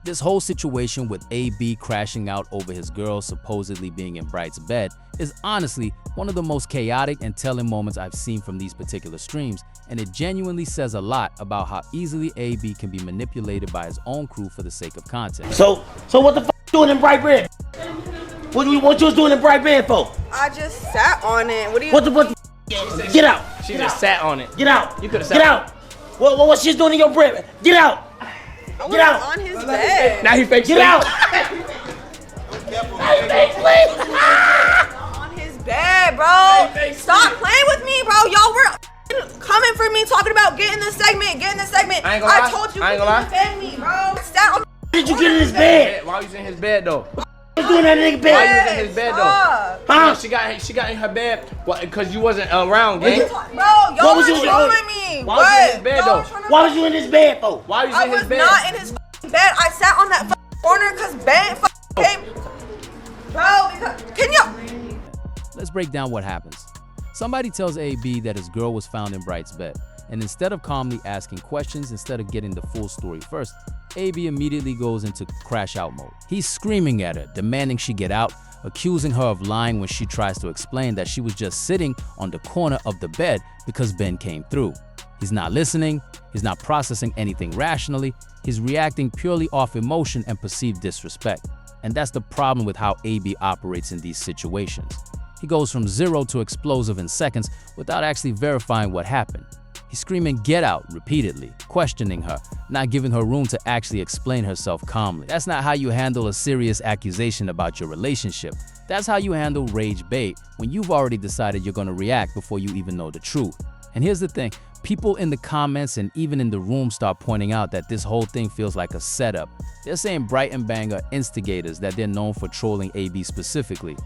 This whole situation with AB crashing out over his girl supposedly being in Bright's bed is honestly one of the most chaotic and telling moments I've seen from these particular streams, and it genuinely says a lot about how easily AB can be manipulated by his own crew for the sake of content. So what the f you doing in Bright bed? What you was doing in Bright bed for? I just sat on it. What the Get out. She just sat on it. Get out. You could have sat Get out. What she's doing in your bread? Get out. Get out. On his bed. Now he fakes. Get out. On his bed, bro. Stop playing with me, bro. Y'all were coming for me, talking about getting the segment, I told you to defend me, bro. Sat on. Did you get in his bed? Why was you in his bed though? What's doing that nigga bed? Why you was in his bed though? Huh? She got in her bed because you wasn't around, gang. Bro, y'all were trolling me. Why was you in his bed though? Why was you in his bed for? Why was you in his bed? I was not in his bed. I sat on that corner because Ben came. Bro, can you? Let's break down what happens. Somebody tells AB that his girl was found in Bright's bed, and instead of calmly asking questions, instead of getting the full story first, AB immediately goes into crash out mode. He's screaming at her, demanding she get out, accusing her of lying when she tries to explain that she was just sitting on the corner of the bed because Ben came through. He's not listening, he's not processing anything rationally, he's reacting purely off emotion and perceived disrespect. And that's the problem with how AB operates in these situations. He goes from 0 to explosive in seconds without actually verifying what happened. He's screaming "get out" repeatedly, questioning her, not giving her room to actually explain herself calmly. That's not how you handle a serious accusation about your relationship. That's how you handle rage bait when you've already decided you're gonna react before you even know the truth. And here's the thing, people in the comments and even in the room start pointing out that this whole thing feels like a setup. They're saying Bright and Bang are instigators, that they're known for trolling AB specifically.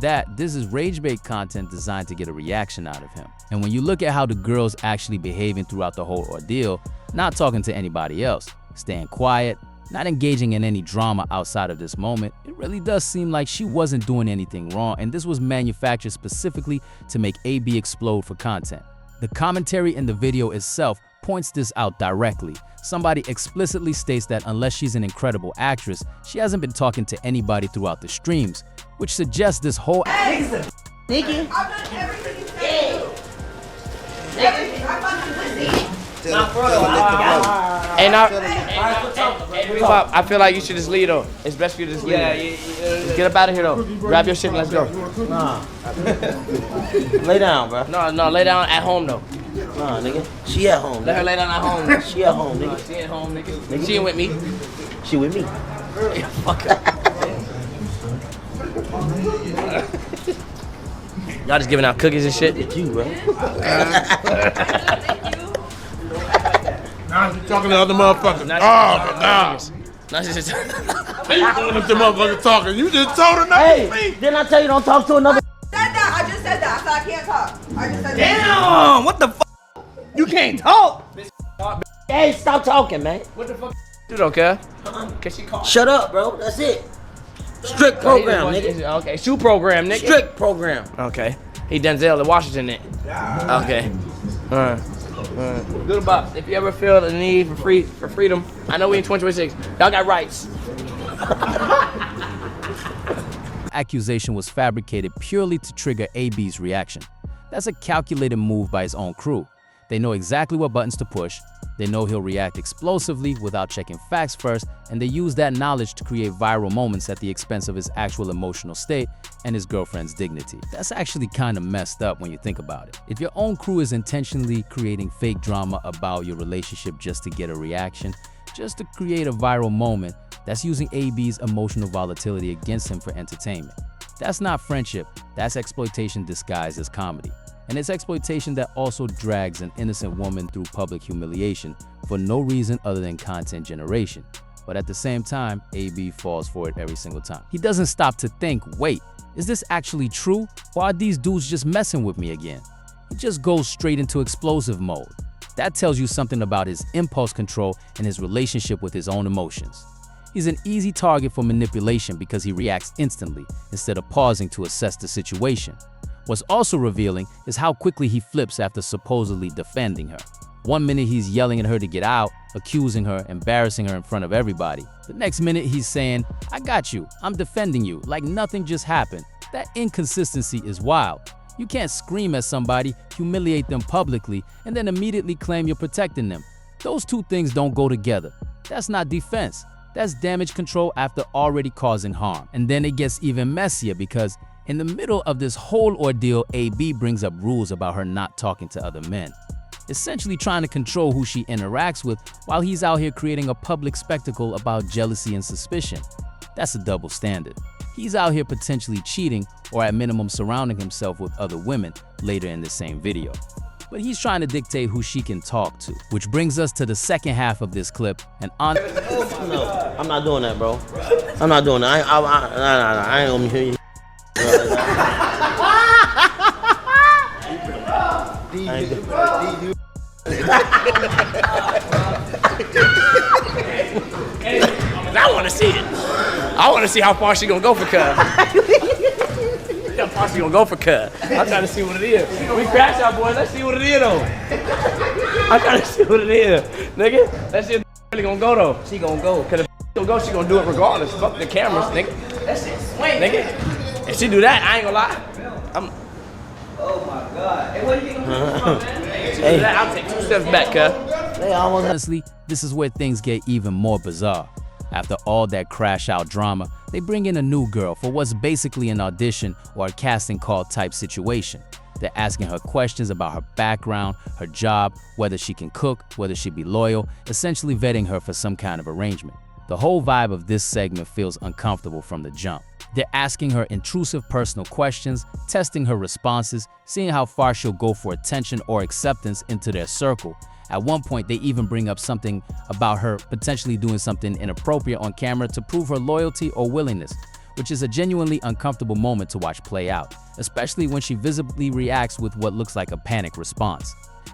That this is rage bait content designed to get a reaction out of him. And when you look at how the girl's actually behaving throughout the whole ordeal, not talking to anybody else, staying quiet, not engaging in any drama outside of this moment, it really does seem like she wasn't doing anything wrong, and this was manufactured specifically to make AB explode for content. The commentary in the video itself points this out directly. Somebody explicitly states that unless she's an incredible actress, she hasn't been talking to anybody throughout the streams, which suggests this whole Nigga. I've done everything you said. Everything. I'm about to listen. I feel like you should just leave though. It's best for you to just leave. Just get up out of here though. Grab your shit and let's go. Nah. Lay down, bro. No, lay down at home though. Nah, nigga. She at home. Let her lay down at home. She at home, nigga. She at home, nigga. She ain't with me. She with me. Fuck her. Y'all just giving out cookies and shit? It's you, bro. Now she's talking to other motherfuckers. Now she's just You doing the motherfucker talking. You just told her not to Hey, speak. didn't I tell you don't talk to another? I just said that. I said I can't talk. I just said that. damn. What the fuck? You can't talk. Hey, stop talking, man. What the fuck? You don't care. Cause she called. Shut up, bro. That's it. Strict program, nigga. Okay, shoe program, nigga. Strict program. Okay. He Denzel in Washington then. Okay. Good about if you ever feel the need for freedom. I know we in 2026. Y'all got rights. accusation was fabricated purely to trigger AB's reaction. That's a calculated move by his own crew. They know exactly what buttons to push, they know he'll react explosively without checking facts first, and they use that knowledge to create viral moments at the expense of his actual emotional state and his girlfriend's dignity. That's actually kind of messed up when you think about it. If your own crew is intentionally creating fake drama about your relationship just to get a reaction, just to create a viral moment, that's using AB's emotional volatility against him for entertainment. That's not friendship, that's exploitation disguised as comedy. And it's exploitation that also drags an innocent woman through public humiliation for no reason other than content generation. But at the same time, AB falls for it every single time. He doesn't stop to think, wait, is this actually true? Or are these dudes just messing with me again? He just goes straight into explosive mode. That tells you something about his impulse control and his relationship with his own emotions. He's an easy target for manipulation because he reacts instantly instead of pausing to assess the situation. What's also revealing is how quickly he flips after supposedly defending her. One minute he's yelling at her to get out, accusing her, embarrassing her in front of everybody. The next minute he's saying, "I got you, I'm defending you," like nothing just happened. That inconsistency is wild. You can't scream at somebody, humiliate them publicly, and then immediately claim you're protecting them. Those two things don't go together. That's not defense. That's damage control after already causing harm. And then it gets even messier because in the middle of this whole ordeal, AB brings up rules about her not talking to other men, essentially trying to control who she interacts with while he's out here creating a public spectacle about jealousy and suspicion. That's a double standard. He's out here potentially cheating or at minimum surrounding himself with other women later in the same video. But he's trying to dictate who she can talk to, which brings us to the second half of this clip. And No, I'm not doing that, bro. I'm not doing that. I ain't gonna hear you. I want to see it. I want to see how far she gonna go for cuz. How far she gonna go for cuz. I'm trying to see what it is. We crash out, boys. Let's see what it is, though. I'm trying to see what it is, nigga. Let's see if really gonna go, though. She gonna go. Cause if she gonna go, she gonna do it regardless. Fuck the cameras, nigga. That shit swing, nigga. If she do that, I ain't gonna lie. Oh my God. Hey, what do you think I'm doing, man? She do that, I'll take 2 steps back, cuz. Honestly, this is where things get even more bizarre. After all that crash out drama, they bring in a new girl for what's basically an audition or a casting call type situation. They're asking her questions about her background, her job, whether she can cook, whether she be loyal, essentially vetting her for some kind of arrangement. The whole vibe of this segment feels uncomfortable from the jump. They're asking her intrusive personal questions, testing her responses, seeing how far she'll go for attention or acceptance into their circle. At one point, they even bring up something about her potentially doing something inappropriate on camera to prove her loyalty or willingness, which is a genuinely uncomfortable moment to watch play out, especially when she visibly reacts with what looks like a panic response.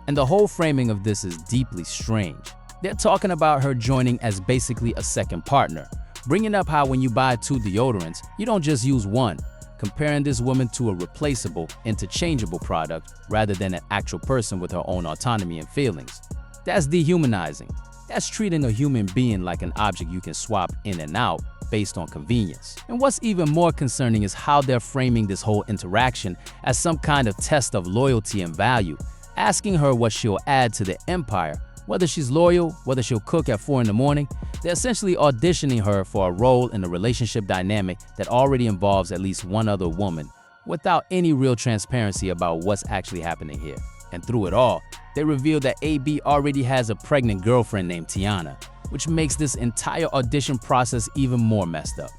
And the whole framing of this is deeply strange. They're talking about her joining as basically a second partner, bringing up how when you buy 2 deodorants, you don't just use one, comparing this woman to a replaceable, interchangeable product rather than an actual person with her own autonomy and feelings. That's dehumanizing. That's treating a human being like an object you can swap in and out based on convenience. And what's even more concerning is how they're framing this whole interaction as some kind of test of loyalty and value, asking her what she'll add to the empire, whether she's loyal, whether she'll cook at 4 in the morning. They're essentially auditioning her for a role in a relationship dynamic that already involves at least one other woman, without any real transparency about what's actually happening here. And through it all, they reveal that AB already has a pregnant girlfriend named Tiana, which makes this entire audition process even more messed up.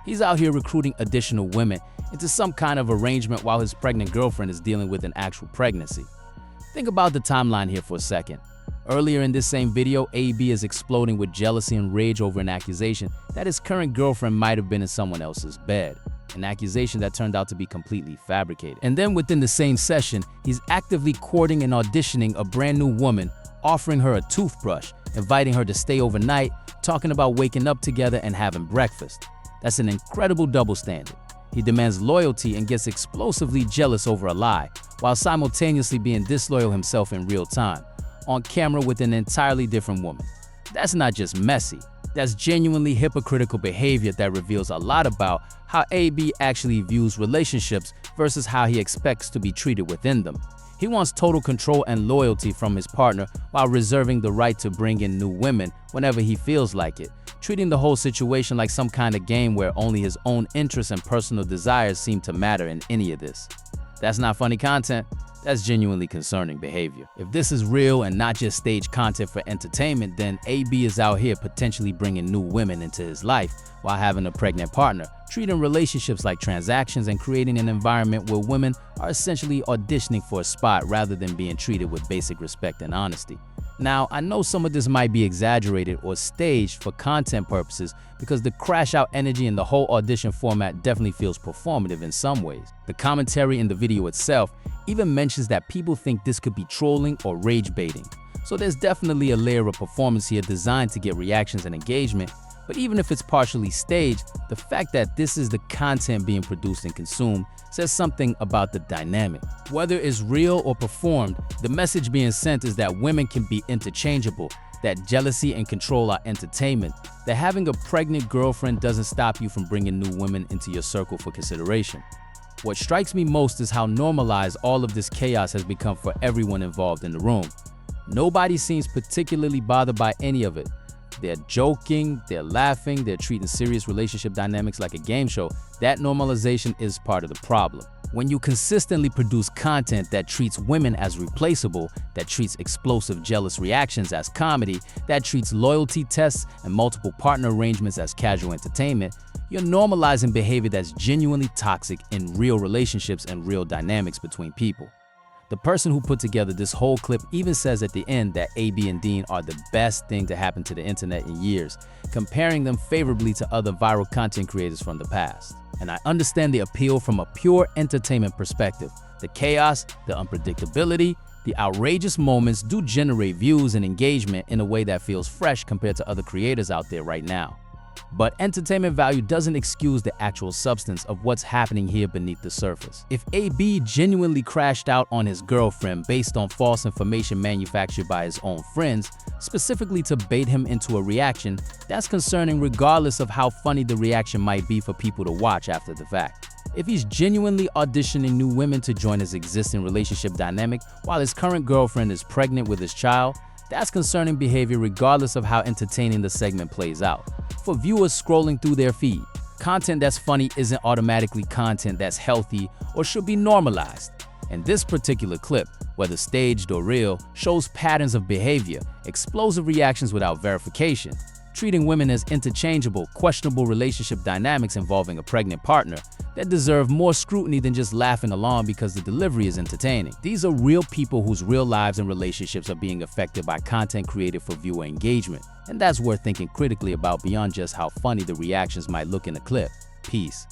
He's out here recruiting additional women into some kind of arrangement while his pregnant girlfriend is dealing with an actual pregnancy. Think about the timeline here for a second. Earlier in this same video, AB is exploding with jealousy and rage over an accusation that his current girlfriend might have been in someone else's bed, an accusation that turned out to be completely fabricated. And then within the same session, he's actively courting and auditioning a brand new woman, offering her a toothbrush, inviting her to stay overnight, talking about waking up together and having breakfast. That's an incredible double standard. He demands loyalty and gets explosively jealous over a lie, while simultaneously being disloyal himself in real time, on camera with an entirely different woman. That's not just messy, that's genuinely hypocritical behavior that reveals a lot about how AB actually views relationships versus how he expects to be treated within them. He wants total control and loyalty from his partner while reserving the right to bring in new women whenever he feels like it, treating the whole situation like some kind of game where only his own interests and personal desires seem to matter in any of this. That's not funny content. That's genuinely concerning behavior. If this is real and not just staged content for entertainment, then AB is out here potentially bringing new women into his life while having a pregnant partner, treating relationships like transactions and creating an environment where women are essentially auditioning for a spot rather than being treated with basic respect and honesty. Now, I know some of this might be exaggerated or staged for content purposes because the crash out energy in the whole audition format definitely feels performative in some ways. The commentary in the video itself even mentions that people think this could be trolling or rage baiting. So there's definitely a layer of performance here designed to get reactions and engagement. But even if it's partially staged, the fact that this is the content being produced and consumed says something about the dynamic. Whether it's real or performed, the message being sent is that women can be interchangeable, that jealousy and control are entertainment, that having a pregnant girlfriend doesn't stop you from bringing new women into your circle for consideration. What strikes me most is how normalized all of this chaos has become for everyone involved in the room. Nobody seems particularly bothered by any of it. They're joking, they're laughing, they're treating serious relationship dynamics like a game show. That normalization is part of the problem. When you consistently produce content that treats women as replaceable, that treats explosive jealous reactions as comedy, that treats loyalty tests and multiple partner arrangements as casual entertainment, you're normalizing behavior that's genuinely toxic in real relationships and real dynamics between people. The person who put together this whole clip even says at the end that AB and Deen are the best thing to happen to the internet in years, comparing them favorably to other viral content creators from the past. And I understand the appeal from a pure entertainment perspective. The chaos, the unpredictability, the outrageous moments do generate views and engagement in a way that feels fresh compared to other creators out there right now. But entertainment value doesn't excuse the actual substance of what's happening here beneath the surface. If AB genuinely crashed out on his girlfriend based on false information manufactured by his own friends, specifically to bait him into a reaction, that's concerning regardless of how funny the reaction might be for people to watch after the fact. If he's genuinely auditioning new women to join his existing relationship dynamic while his current girlfriend is pregnant with his child, that's concerning behavior regardless of how entertaining the segment plays out. For viewers scrolling through their feed, content that's funny isn't automatically content that's healthy or should be normalized. And this particular clip, whether staged or real, shows patterns of behavior, explosive reactions without verification, treating women as interchangeable, questionable relationship dynamics involving a pregnant partner that deserve more scrutiny than just laughing along because the delivery is entertaining. These are real people whose real lives and relationships are being affected by content created for viewer engagement. And that's worth thinking critically about beyond just how funny the reactions might look in a clip. Peace.